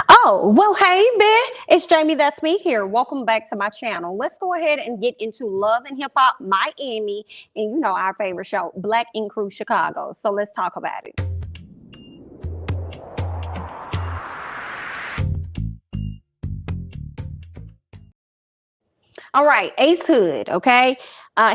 Oh, well, hey, Ben. It's Jamie, that's me here. Welcome back to my channel. Let's go ahead and get into Love and Hip Hop Miami and our favorite show, Black Ink Crew Chicago. So let's talk about it. All right, Ace Hood, okay?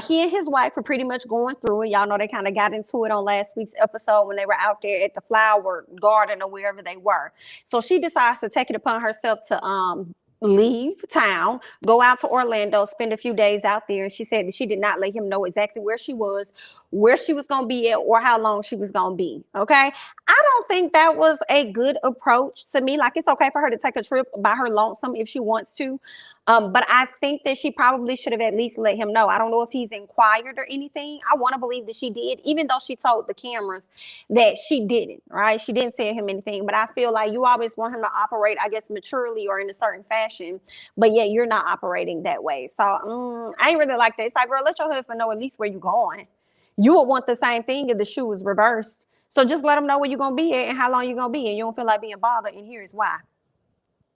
He and his wife are pretty much going through it. Y'all know they kind of got into it on last week's episode when they were out there at the flower garden or wherever they were. So she decides to take it upon herself to leave town, go out to Orlando, spend a few days out there. And she said that she did not let him know exactly where she was going to be at, or how long she was going to be. Okay. I don't think that was a good approach to me. Like, it's okay for her to take a trip by her lonesome if she wants to. But I think that she probably should have at least let him know. I don't know if he's inquired or anything. I want to believe that she did, even though she told the cameras that she didn't, right? She didn't tell him anything. But I feel like you always want him to operate, I guess, maturely or in a certain fashion. But yet you're not operating that way. So I ain't really like that. It's like, girl, let your husband know at least where you're going. You would want the same thing if the shoe was reversed. So just let him know where you're going to be at and how long you're going to be. And you don't feel like being bothered. And here's why.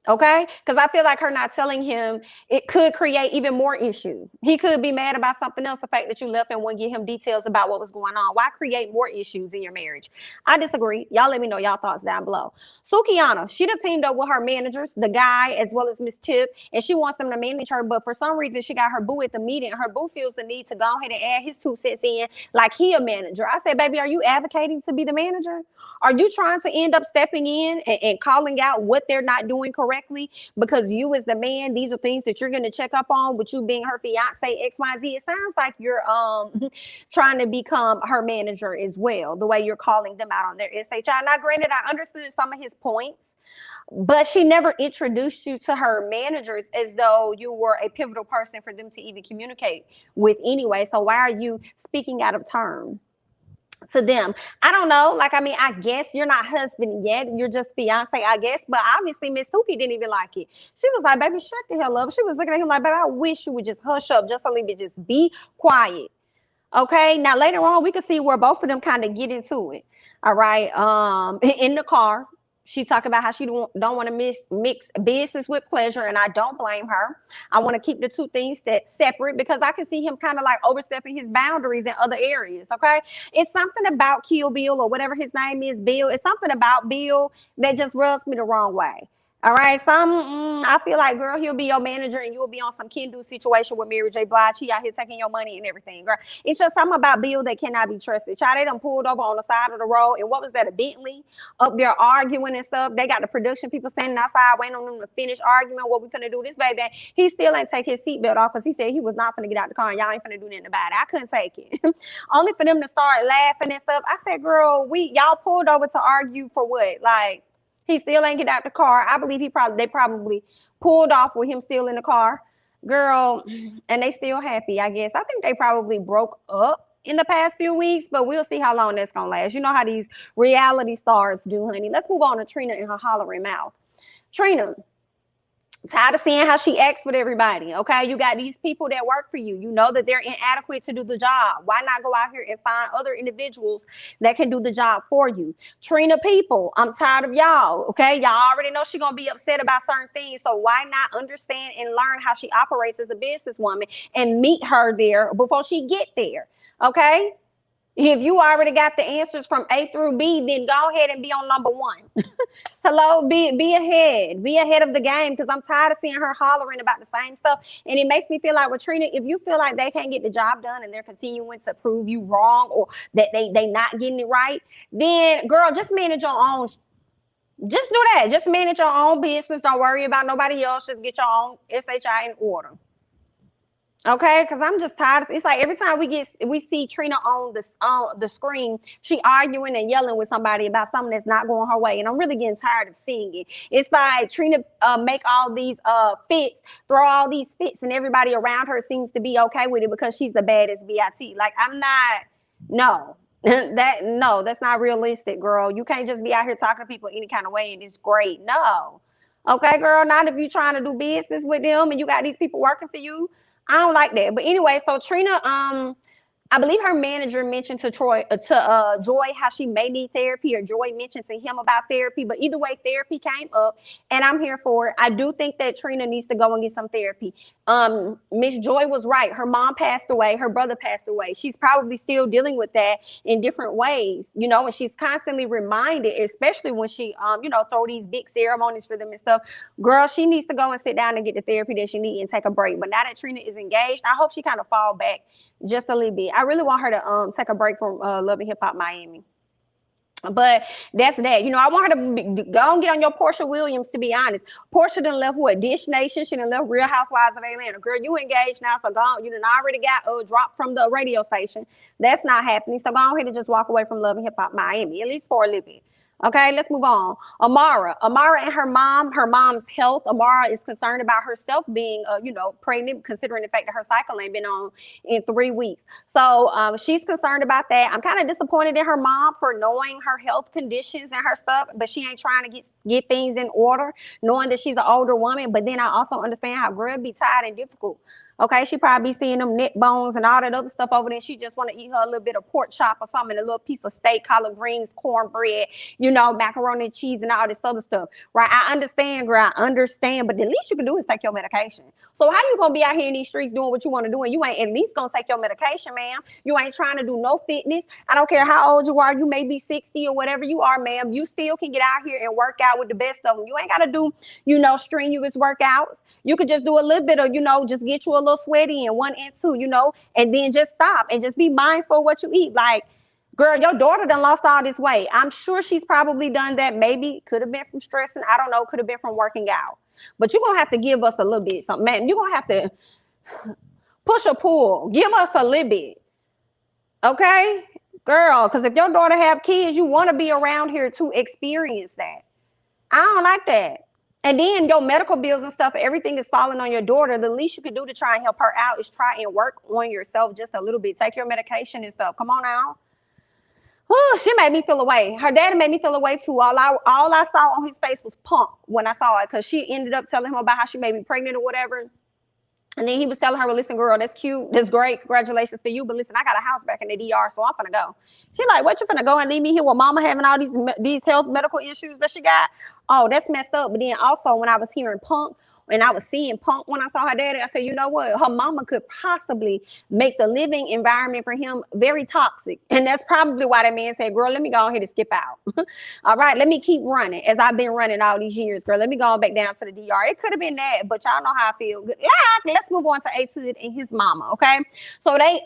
Okay, because I feel like her not telling him, it could create even more issues. He could be mad about something else, the fact that you left and wouldn't give him details about what was going on. Why create more issues in your marriage? I disagree. Y'all let me know y'all thoughts down below. Sukiyana, she done teamed up with her managers, the guy as well as Miss Tip, and she wants them to manage her. But for some reason, she got her boo at the meeting. Her boo feels the need to go ahead and add his 2 cents in, like he a manager. I said, baby, are you advocating to be the manager? Are you trying to end up stepping in and calling out what they're not doing correctly? Because you, as the man, these are things that you're going to check up on, with you being her fiance, XYZ. It sounds like you're trying to become her manager as well, the way you're calling them out on their SHI. Now, granted, I understood some of his points, but she never introduced you to her managers as though you were a pivotal person for them to even communicate with anyway. So why are you speaking out of turn to them? I don't know. Like, I mean, I guess you're not husband yet. You're just fiance, I guess. But obviously, Miss Suki didn't even like it. She was like, baby, shut the hell up. She was looking at him like, baby, I wish you would just hush up, just a little bit, just be quiet. Okay. Now later on, we can see where both of them kind of get into it. All right. In the car, she talked about how she don't want to mix business with pleasure, and I don't blame her. I want to keep the two things that separate, because I can see him kind of like overstepping his boundaries in other areas. Okay, it's something about Kill Bill, or whatever his name is, Bill. It's something about Bill that just rubs me the wrong way. All right, I feel like, girl, he'll be your manager and you'll be on some Kendu situation with Mary J. Blige. He out here taking your money and everything, girl. It's just something about Bill that cannot be trusted. Child, they done pulled over on the side of the road, and what was that, a Bentley, up there arguing and stuff. They got the production people standing outside waiting on them to finish arguing. What we finna do this, baby? He still ain't take his seatbelt off, because he said he was not finna get out the car and y'all ain't finna do nothing about it. I couldn't take it. Only for them to start laughing and stuff. I said, girl, y'all pulled over to argue for what? Like, he still ain't get out the car. I believe they probably pulled off with him still in the car, girl, and they still happy, I guess. I think they probably broke up in the past few weeks, but we'll see how long that's gonna last. You know how these reality stars do, honey. Let's move on to Trina and her hollering mouth. Trina, tired of seeing how she acts with everybody. Okay, you got these people that work for you. You know that they're inadequate to do the job. Why not go out here and find other individuals that can do the job for you? Trina, people, I'm tired of y'all. Okay, y'all already know she's gonna be upset about certain things. So why not understand and learn how she operates as a businesswoman and meet her there before she get there? Okay. If you already got the answers from A through B, then go ahead and be on number one. Hello, be ahead of the game, because I'm tired of seeing her hollering about the same stuff. And it makes me feel like, with Trina, if you feel like they can't get the job done and they're continuing to prove you wrong, or that they not getting it right, then girl, just manage your own. Just do that. Just manage your own business. Don't worry about nobody else. Just get your own SHI in order. Okay, because I'm just tired. It's like every time we see Trina on the screen, she arguing and yelling with somebody about something that's not going her way, and I'm really getting tired of seeing it. It's like Trina make all these fits, throw all these fits, and everybody around her seems to be okay with it because she's the baddest BIT. Like, I'm not. No. That's not realistic, girl. You can't just be out here talking to people any kind of way and it's great. No. Okay, girl. Not if you're trying to do business with them and you got these people working for you. I don't like that. But anyway, so Trina I believe her manager mentioned to Joy how she may need therapy, or Joy mentioned to him about therapy. But either way, therapy came up, and I'm here for it. I do think that Trina needs to go and get some therapy. Miss Joy was right. Her mom passed away. Her brother passed away. She's probably still dealing with that in different ways, and she's constantly reminded, especially when she, throw these big ceremonies for them and stuff. Girl, she needs to go and sit down and get the therapy that she needs and take a break. But now that Trina is engaged, I hope she kind of fall back just a little bit. I really want her to take a break from Love and Hip Hop Miami. But that's that. I want her to go and get on your Portia Williams, to be honest. Portia done left what? Dish Nation. She done left Real Housewives of Atlanta. Girl, you engaged now, so go. You done already got dropped from the radio station. That's not happening. So go ahead and just walk away from Love and Hip Hop Miami, at least for a little bit. Okay, let's move on. Amara and her mom's health. Amara is concerned about herself being, pregnant, considering the fact that her cycle ain't been on in 3 weeks. So she's concerned about that. I'm kind of disappointed in her mom for knowing her health conditions and her stuff, but she ain't trying to get things in order, knowing that she's an older woman. But then I also understand how girl be tired and difficult. Okay, she probably be seeing them neck bones and all that other stuff over there. She just want to eat her a little bit of pork chop or something, a little piece of steak, collard greens, cornbread, macaroni and cheese and all this other stuff, right? I understand, girl, I understand, but the least you can do is take your medication. So how you gonna be out here in these streets doing what you want to do and you ain't at least gonna take your medication, ma'am? You ain't trying to do no fitness. I don't care how old you are. You may be 60 or whatever you are, ma'am. You still can get out here and work out with the best of them. You ain't got to do, strenuous workouts. You could just do a little bit of, just get you a little sweaty in 1 and 2, and then just stop and just be mindful of what you eat. Like, girl, your daughter done lost all this weight. I'm sure she's probably done that. Maybe could have been from stressing. I don't know. Could have been from working out. But you're going to have to give us a little bit something, man. You're going to have to push or pull. Give us a little bit. Okay? Girl, because if your daughter have kids, you want to be around here to experience that. I don't like that. And then your medical bills and stuff, everything is falling on your daughter. The least you can do to try and help her out is try and work on yourself just a little bit. Take your medication and stuff. Come on now. Whew, she made me feel away. Her daddy made me feel away too. All I saw on his face was pump when I saw it, because she ended up telling him about how she made me pregnant or whatever. And then he was telling her, well, listen, girl, that's cute. That's great. Congratulations for you. But listen, I got a house back in the DR, so I'm finna go. She like, what, you finna go and leave me here with mama having all these health medical issues that she got? Oh, that's messed up. But then also when I was hearing pump, and I was seeing Punk when I saw her daddy, I said, you know what? Her mama could possibly make the living environment for him very toxic. And that's probably why that man said, girl, let me go ahead and skip out. All right, let me keep running as I've been running all these years, girl. Let me go back down to the DR. It could have been that, but y'all know how I feel. Yeah, let's move on to Ace Hood and his mama, okay? So they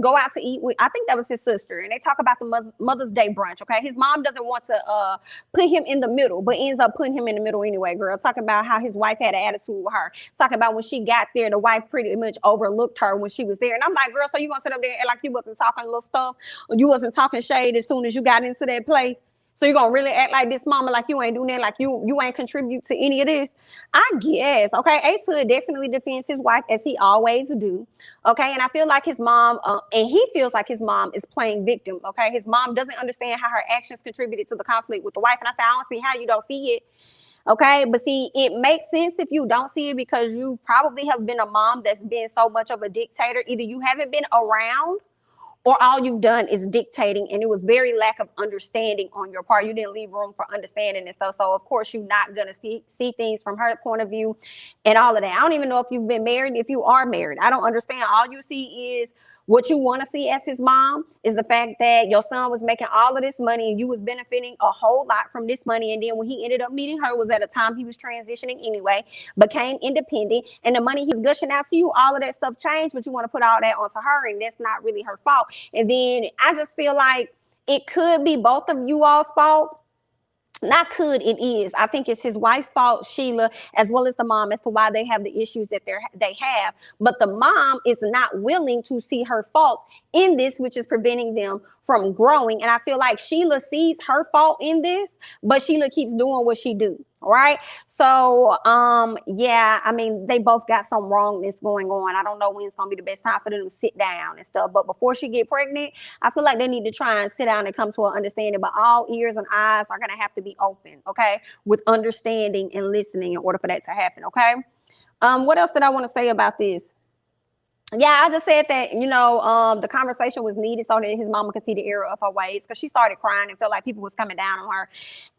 go out to eat with, I think that was his sister, and they talk about the Mother's Day brunch, okay? His mom doesn't want to put him in the middle, but ends up putting him in the middle anyway, girl. Talking about how his wife had an attitude with her. Talking about when she got there, the wife pretty much overlooked her when she was there. And I'm like, girl, so you gonna sit up there and act like you wasn't talking a little stuff, or you wasn't talking shade as soon as you got into that place? So you're gonna really act like this mama, like you ain't doing that, like you ain't contribute to any of this? I guess, okay? Ace Hood definitely defends his wife, as he always do, okay? And I feel like his mom, and he feels like his mom is playing victim, okay? His mom doesn't understand how her actions contributed to the conflict with the wife. And I said, I don't see how you don't see it. Okay, but see, it makes sense if you don't see it, because you probably have been a mom that's been so much of a dictator. Either you haven't been around, or all you've done is dictating, and it was very lack of understanding on your part. You didn't leave room for understanding and stuff. So of course you're not gonna see things from her point of view and all of that. I don't even know if you've been married. If you are married, I don't understand. All you see is what you want to see as his mom is the fact that your son was making all of this money and you was benefiting a whole lot from this money. And then when he ended up meeting her was at a time he was transitioning anyway, became independent, and the money he's gushing out to you, all of that stuff changed, but you want to put all that onto her, and that's not really her fault. And then I just feel like it could be both of you all's fault. Not could, it is. I think it's his wife's fault, Sheila, as well as the mom, as to why they have the issues that they have. But the mom is not willing to see her faults in this, which is preventing them from growing. And I feel like Sheila sees her fault in this, but Sheila keeps doing what she do. All right. So, yeah, I mean, they both got some wrongness going on. I don't know when it's going to be the best time for them to sit down and stuff. But before she get pregnant, I feel like they need to try and sit down and come to an understanding. But all ears and eyes are going to have to be open, okay, with understanding and listening in order for that to happen, okay? What else did I want to say about this? Yeah, I just said that, the conversation was needed so that his mama could see the error of her ways, because she started crying and felt like people was coming down on her.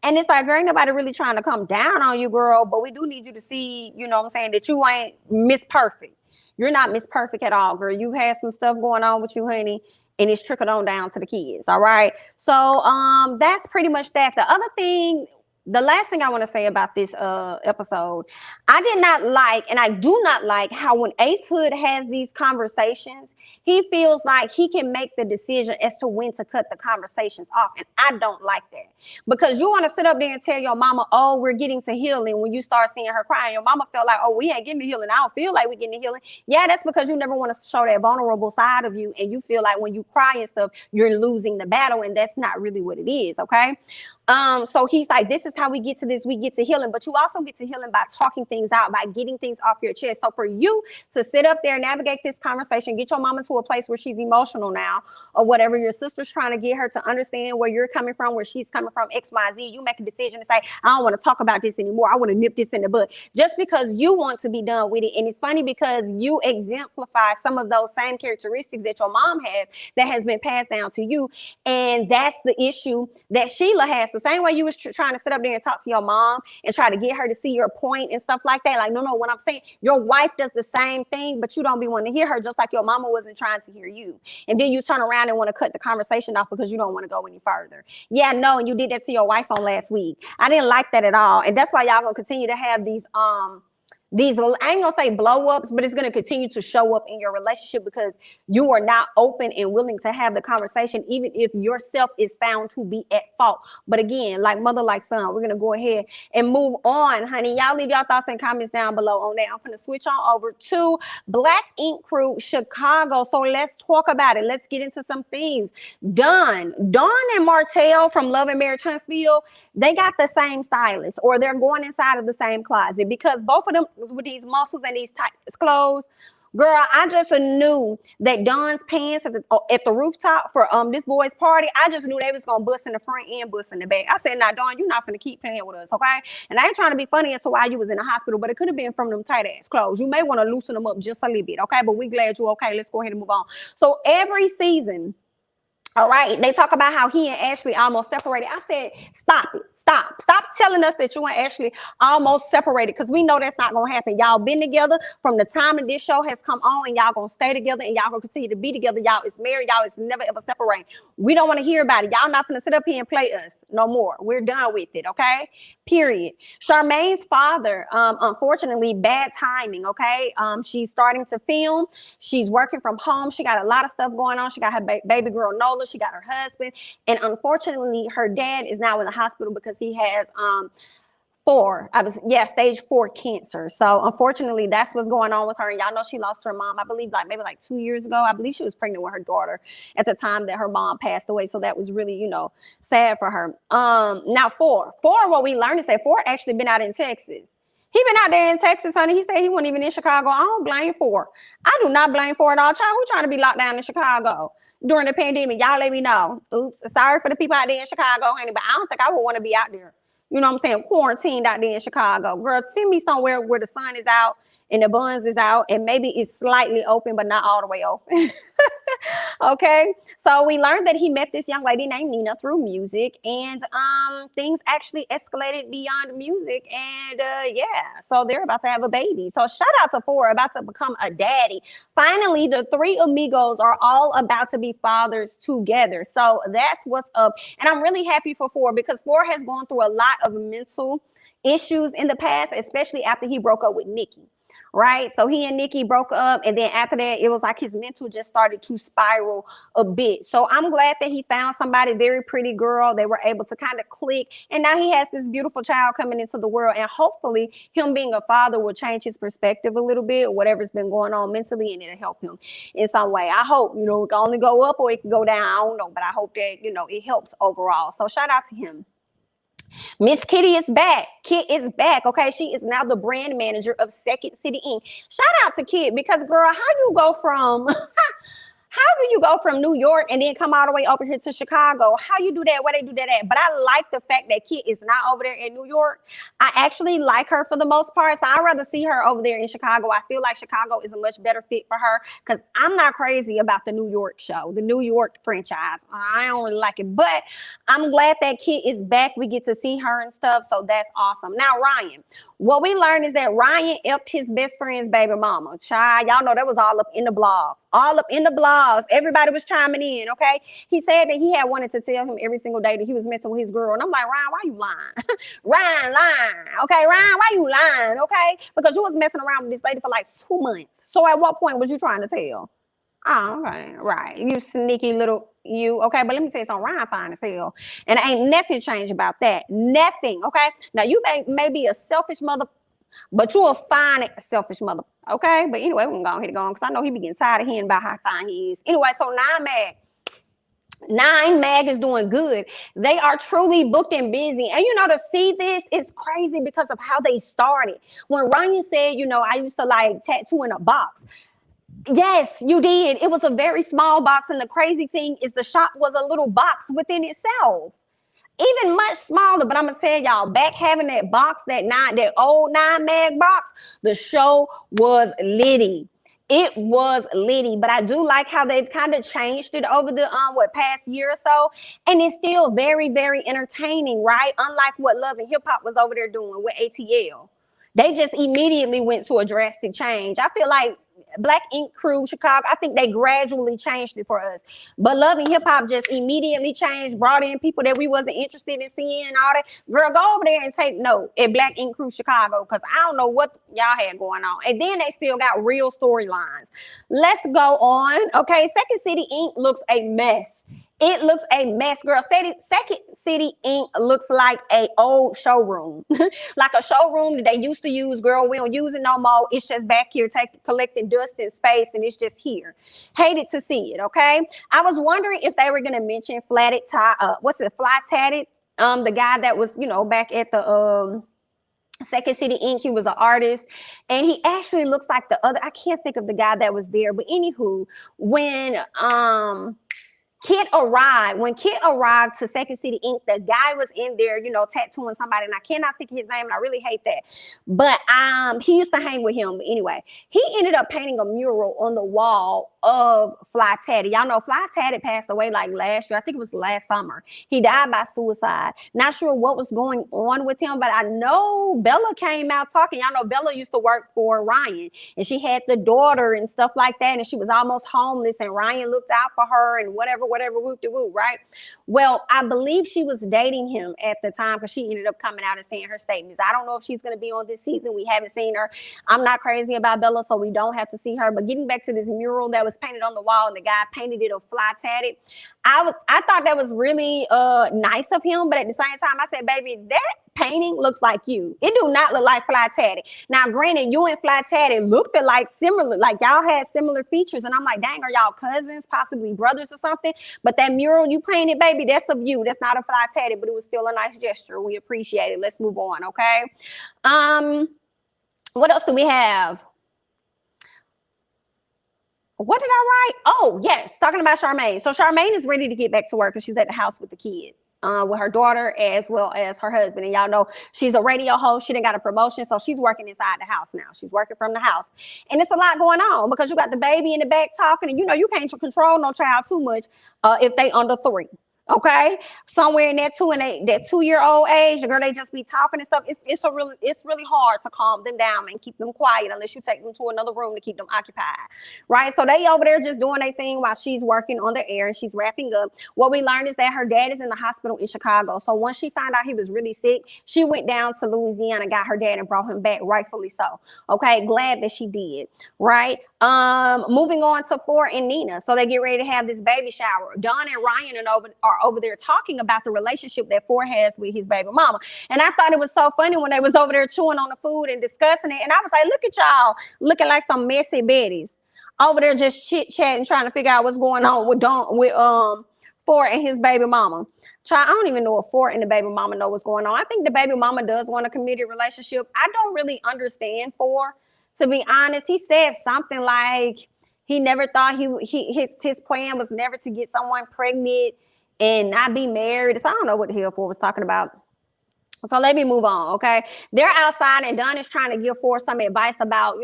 And it's like, girl, ain't nobody really trying to come down on you, girl, but we do need you to see, what I'm saying, that you ain't Miss Perfect. You're not Miss Perfect at all, girl. You had some stuff going on with you, honey, and it's trickled on down to the kids. All right. So that's pretty much that. The last thing I want to say about this episode, I did not like, and I do not like, how when Ace Hood has these conversations, he feels like he can make the decision as to when to cut the conversations off. And I don't like that, because you want to sit up there and tell your mama, oh, we're getting to healing, when you start seeing her crying. Your mama felt like, oh, we ain't getting to healing. I don't feel like we're getting to healing. Yeah, that's because you never want to show that vulnerable side of you. And you feel like when you cry and stuff, you're losing the battle. And that's not really what it is. Okay. So he's like, this is how we get to this. We get to healing, but you also get to healing by talking things out, by getting things off your chest. So for you to sit up there, navigate this conversation, get your mama to a place where she's emotional now, or whatever, your sister's trying to get her to understand where you're coming from, where she's coming from, X, Y, Z. You make a decision to say, I don't want to talk about this anymore. I want to nip this in the bud, just because you want to be done with it. And it's funny because you exemplify some of those same characteristics that your mom has, that has been passed down to you. And that's the issue that Sheila has. The same way you was trying to sit up there and talk to your mom and try to get her to see your point and stuff like that. Like, no, what I'm saying, your wife does the same thing, but you don't be wanting to hear her, just like your mama wasn't trying to hear you. And then you turn around and want to cut the conversation off because you don't want to go any further. Yeah, no, and you did that to your wife on last week. I didn't like that at all. And that's why y'all gonna continue to have these, I ain't gonna say blow ups, but it's gonna continue to show up in your relationship, because you are not open and willing to have the conversation, even if yourself is found to be at fault. But again, like mother, like son, we're gonna go ahead and move on, honey. Y'all leave y'all thoughts and comments down below on that. I'm gonna switch on over to Black Ink Crew Chicago. So let's talk about it. Let's get into some things. Dawn and Martell from Love and Marriage Huntsville, they got the same stylist, or they're going inside of the same closet, because both of them with these muscles and these tight clothes. Girl, I just knew that Dawn's pants at the rooftop for this boy's party, I just knew they was gonna bust in the front and bust in the back. I said, now Dawn, you're not gonna keep playing with us, okay? And I ain't trying to be funny as to why you was in the hospital, but it could have been from them tight ass clothes. You may want to loosen them up just a little bit, okay? But we glad you okay. Let's go ahead and move on. So every season, all right, they talk about how he and Ashley almost separated. I said, stop it. Stop telling us that you and Ashley almost separated, because we know that's not going to happen. Y'all been together from the time that this show has come on, and y'all going to stay together, and y'all going to continue to be together. Y'all is married. Y'all is never, ever separate. We don't want to hear about it. Y'all not going to sit up here and play us no more. We're done with it, okay? Period. Charmaine's father, unfortunately, bad timing, okay? She's starting to film. She's working from home. She got a lot of stuff going on. She got her baby girl, Nola. She got her husband. And unfortunately, her dad is now in the hospital because he has stage 4 cancer. So unfortunately, that's what's going on with her. And y'all know she lost her mom, I believe, maybe 2 years ago. I believe she was pregnant with her daughter at the time that her mom passed away. So that was really, sad for her. Now four, what we learned is that Four actually been out in Texas. He been out there in Texas, honey. He said he wasn't even in Chicago. I don't blame Four. I do not blame Four at all. Child, who trying to be locked down in Chicago during the pandemic? Y'all let me know. Oops. Sorry for the people out there in Chicago, honey, but I don't think I would want to be out there. You know what I'm saying? Quarantined out there in Chicago. Girl, send me somewhere where the sun is out and the buns is out, and maybe it's slightly open, but not all the way open. Okay. So we learned that he met this young lady named Nina through music, and things actually escalated beyond music. And so they're about to have a baby. So shout out to Four, about to become a daddy. Finally, the three amigos are all about to be fathers together. So that's what's up. And I'm really happy for Four, because Four has gone through a lot of mental issues in the past, especially after he broke up with Nikki. Right. So he and Nikki broke up. And then after that, it was like his mental just started to spiral a bit. So I'm glad that he found somebody, very pretty girl. They were able to kind of click. And now he has this beautiful child coming into the world. And hopefully him being a father will change his perspective a little bit, whatever's been going on mentally, and it'll help him in some way. I hope, it can only go up or it can go down. I don't know. But I hope that, it helps overall. So shout out to him. Miss Kitty is back. Kit is back. Okay. She is now the brand manager of Second City Inc. Shout out to Kit, because girl, how you go from How do you go from New York and then come all the way over here to Chicago? How you do that? Where they do that at? But I like the fact that Kit is not over there in New York. I actually like her for the most part. So I'd rather see her over there in Chicago. I feel like Chicago is a much better fit for her because I'm not crazy about the New York show, the New York franchise. I don't really like it, but I'm glad that Kit is back. We get to see her and stuff. So that's awesome. Now, Ryan, what we learned is that Ryan effed his best friend's baby mama. Child, y'all know that was all up in the blogs. All up in the blogs. Everybody was chiming in, okay? He said that he had wanted to tell him every single day that he was messing with his girl. And I'm like, Ryan, why you lying? Ryan, lying. Okay, Ryan, why you lying? Okay? Because you was messing around with this lady for like 2 months. So at what point was you trying to tell? Oh, okay, right. You sneaky little you, okay? But let me tell you something, Ryan fine as hell. And ain't nothing changed about that. Nothing, okay? Now, you may be a selfish mother, but you're a fine selfish mother, okay? But anyway, we're going to go ahead and go on because I know he be getting tired of hearing about how fine he is. Anyway, so Nine Mag is doing good. They are truly booked and busy. And, to see this is crazy because of how they started. When Ryan said, I used to like tattoo in a box. Yes, you did. It was a very small box. And the crazy thing is the shop was a little box within itself. Even much smaller. But I'm going to tell y'all, back having that box, that old 9 Mag box, the show was litty. It was litty, but I do like how they've kind of changed it over the past year or so, and it's still very, very entertaining, right? Unlike what Love and Hip Hop was over there doing with ATL. They just immediately went to a drastic change. I feel like Black Ink Crew, Chicago, I think they gradually changed it for us. But Love and Hip Hop just immediately changed, brought in people that we wasn't interested in seeing and all that. Girl, go over there and take note at Black Ink Crew Chicago because I don't know what y'all had going on. And then they still got real storylines. Let's go on. Okay, Second City Inc. looks a mess. It looks a mess, girl. Second City Inc. looks like a old showroom. Like a showroom that they used to use, girl. We don't use it no more. It's just back here collecting dust and space, and it's just here. Hated to see it, okay? I was wondering if they were going to mention Fly Tatted? The guy that was, back at the Second City Inc. He was an artist, and he actually looks like the other. I can't think of the guy that was there, but anywho, when When Kit arrived to Second City Inc., the guy was in there, tattooing somebody, and I cannot think of his name, and I really hate that. But he used to hang with him. But anyway, he ended up painting a mural on the wall of Fly Tatted. Y'all know Fly Tatted passed away like last year. I think it was last summer. He died by suicide. Not sure what was going on with him, but I know Bella came out talking. Y'all know Bella used to work for Ryan, and she had the daughter and stuff like that, and she was almost homeless, and Ryan looked out for her and whatever, whoop-de-whoop, right? Well, I believe she was dating him at the time because she ended up coming out and saying her statements. I don't know if she's going to be on this season. We haven't seen her. I'm not crazy about Bella, so we don't have to see her. But getting back to this mural that was painted on the wall and the guy painted it a Fly Tatted, I thought that was really nice of him. But at the same time, I said, baby, that painting looks like you. It do not look like Fly Tatted. Now, granted, you and Fly Tatted looked alike, similar, like y'all had similar features. And I'm like, dang, are y'all cousins, possibly brothers or something? But that mural you painted, baby, that's of you. That's not a Fly Tatted, but it was still a nice gesture. We appreciate it. Let's move on, okay? What else do we have? What did I write? Oh, yes, talking about Charmaine. So Charmaine is ready to get back to work because she's at the house with the kids. With her daughter as well as her husband. And y'all know she's a radio host. She done got a promotion, so she's working inside the house now. She's working from the house. And it's a lot going on because you got the baby in the back talking, and you can't control no child too much if they under 3. Okay, somewhere in that 2-year-old age, the girl, they just be talking and stuff. It's really hard to calm them down and keep them quiet unless you take them to another room to keep them occupied, right? So they over there just doing their thing while she's working on the air and she's wrapping up. What we learned is that her dad is in the hospital in Chicago. So once she found out he was really sick, she went down to Louisiana, got her dad, and brought him back, rightfully so. Okay, glad that she did, right? Moving on to 4 and Nina. So they get ready to have this baby shower. Dawn and Ryan are over there talking about the relationship that 4 has with his baby mama. And I thought it was so funny when they was over there chewing on the food and discussing it. And I was like, look at y'all looking like some messy betties over there just chit-chatting, trying to figure out what's going on with 4 and his baby mama. I don't even know if 4 and the baby mama know what's going on. I think the baby mama does want a committed relationship. I don't really understand 4. To be honest, he said something like He never thought his plan was never to get someone pregnant and not be married. So I don't know what the hell Ford was talking about. So let me move on, okay? They're outside and Don is trying to give Ford some advice about,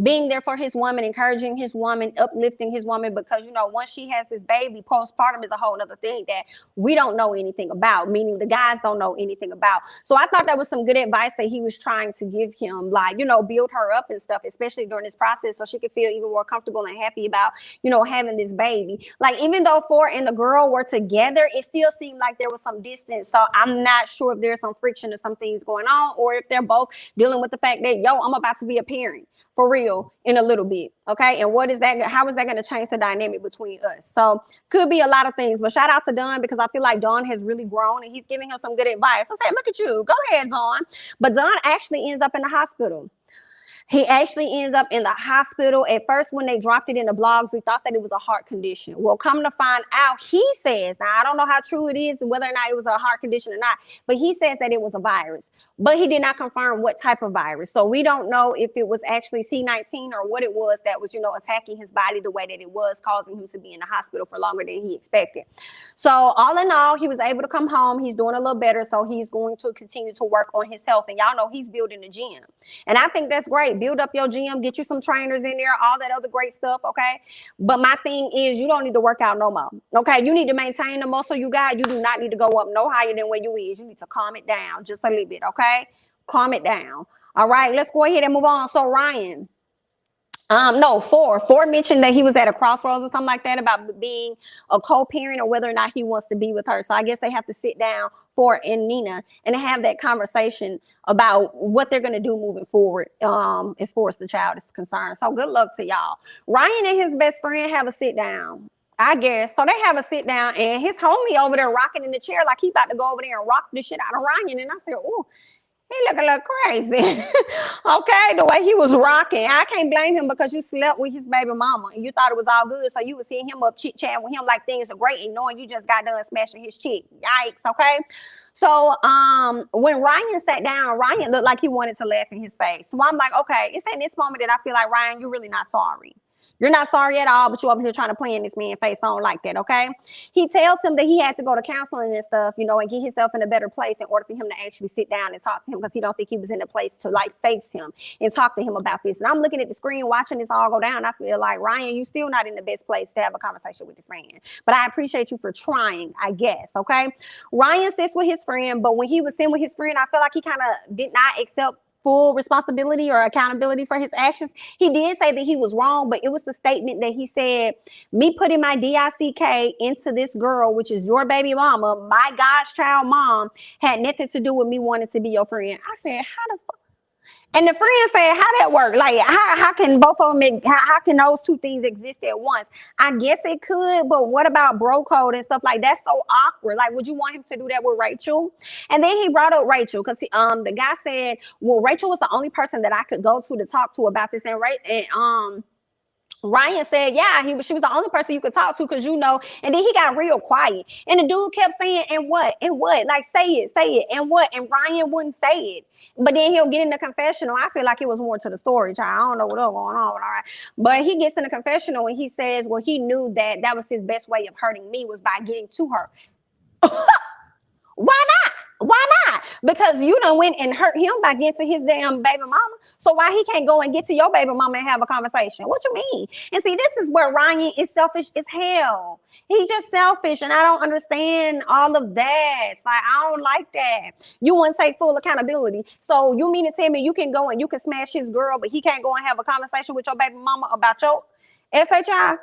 being there for his woman, encouraging his woman, uplifting his woman, because, once she has this baby, postpartum is a whole other thing that we don't know anything about, meaning the guys don't know anything about. So I thought that was some good advice that he was trying to give him, like, build her up and stuff, especially during this process, so she could feel even more comfortable and happy about, having this baby. Like, even though Ford and the girl were together, it still seemed like there was some distance. So I'm not sure if there's some friction or some things going on, or if they're both dealing with the fact that, I'm about to be a parent for real in a little bit, okay? And what is that? How is that going to change the dynamic between us? So could be a lot of things, but shout out to Don, because I feel like Don has really grown and he's giving him some good advice. I say, look at you, go ahead, Don. But Don actually ends up in the hospital. He actually ends up in the hospital. At first, when they dropped it in the blogs, we thought that it was a heart condition. Well, come to find out, he says, now I don't know how true it is, whether or not it was a heart condition or not, but he says that it was a virus. But he did not confirm what type of virus. So we don't know if it was actually C-19 or what it was that was, attacking his body the way that it was, causing him to be in the hospital for longer than he expected. So all in all, he was able to come home. He's doing a little better. So he's going to continue to work on his health. And y'all know he's building a gym. And I think that's great. Build up your gym, get you some trainers in there, all that other great stuff, okay? But my thing is, you don't need to work out no more, okay? You need to maintain the muscle you got. You do not need to go up no higher than where you is. You need to calm it down just a little bit, okay? Calm it down. All right, let's go ahead and move on. So Ryan, Ford mentioned that he was at a crossroads or something like that about being a co-parent or whether or not he wants to be with her. So I guess they have to sit down, Ford and Nina, and have that conversation about what they're going to do moving forward as far as the child is concerned. So good luck to y'all. Ryan and his best friend have a sit down, I guess. So they have a sit down, and his homie over there rocking in the chair like he about to go over there and rock the shit out of Ryan. And I said, oh, he look a little crazy. Okay, the way he was rocking. I can't blame him, because you slept with his baby mama and you thought it was all good. So you were seeing him up chit-chatting with him like things are great and knowing you just got done smashing his chick. Yikes, okay? So when Ryan sat down, Ryan looked like he wanted to laugh in his face. So I'm like, okay, it's in this moment that I feel like, Ryan, you're really not sorry. You're not sorry at all, but you're over here trying to play in this man's face on like that, okay? He tells him that he had to go to counseling and stuff, and get himself in a better place in order for him to actually sit down and talk to him, because he don't think he was in a place to face him and talk to him about this. And I'm looking at the screen, watching this all go down. I feel like, Ryan, you still not in the best place to have a conversation with this man. But I appreciate you for trying, I guess, okay? Ryan sits with his friend, but when he was sitting with his friend, I feel like he kind of did not accept full responsibility or accountability for his actions. He did say that he was wrong, but it was the statement that he said, me putting my DICK into this girl, which is your baby mama, my God's child mom, had nothing to do with me wanting to be your friend. I said, how the fuck? And the friend said, how that work? Like, how can both of them, how can those two things exist at once? I guess it could, but what about bro code and stuff like that? That's so awkward. Like, would you want him to do that with Rachel? And then he brought up Rachel, because the guy said, well, Rachel was the only person that I could go to talk to about this. And Ryan said, yeah, she was the only person you could talk to, because and then he got real quiet. And the dude kept saying, and what? Like, say it, and what? And Ryan wouldn't say it. But then he'll get in the confessional. I feel like it was more to the story, child. I don't know what else going on, but all right. But he gets in the confessional and he says, well, he knew that was his best way of hurting me, was by getting to her. Why not? Why not? Because you done went and hurt him by getting to his damn baby mama. So why he can't go and get to your baby mama and have a conversation? What you mean? And see, this is where Ryan is selfish as hell. He's just selfish, and I don't understand all of that. It's like, I don't like that. You wouldn't take full accountability. So you mean to tell me you can go and you can smash his girl, but he can't go and have a conversation with your baby mama about your SHI?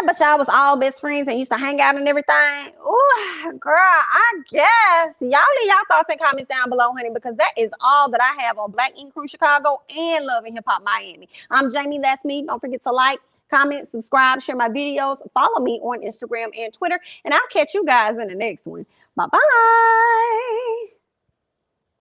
But y'all was all best friends and used to hang out and everything. Oh, girl, I guess. Y'all leave y'all thoughts and comments down below, honey, because that is all that I have on Black Ink Crew Chicago and Love and Hip Hop Miami. I'm Jamie, that's me. Don't forget to like, comment, subscribe, share my videos, follow me on Instagram and Twitter, and I'll catch you guys in the next one. Bye-bye.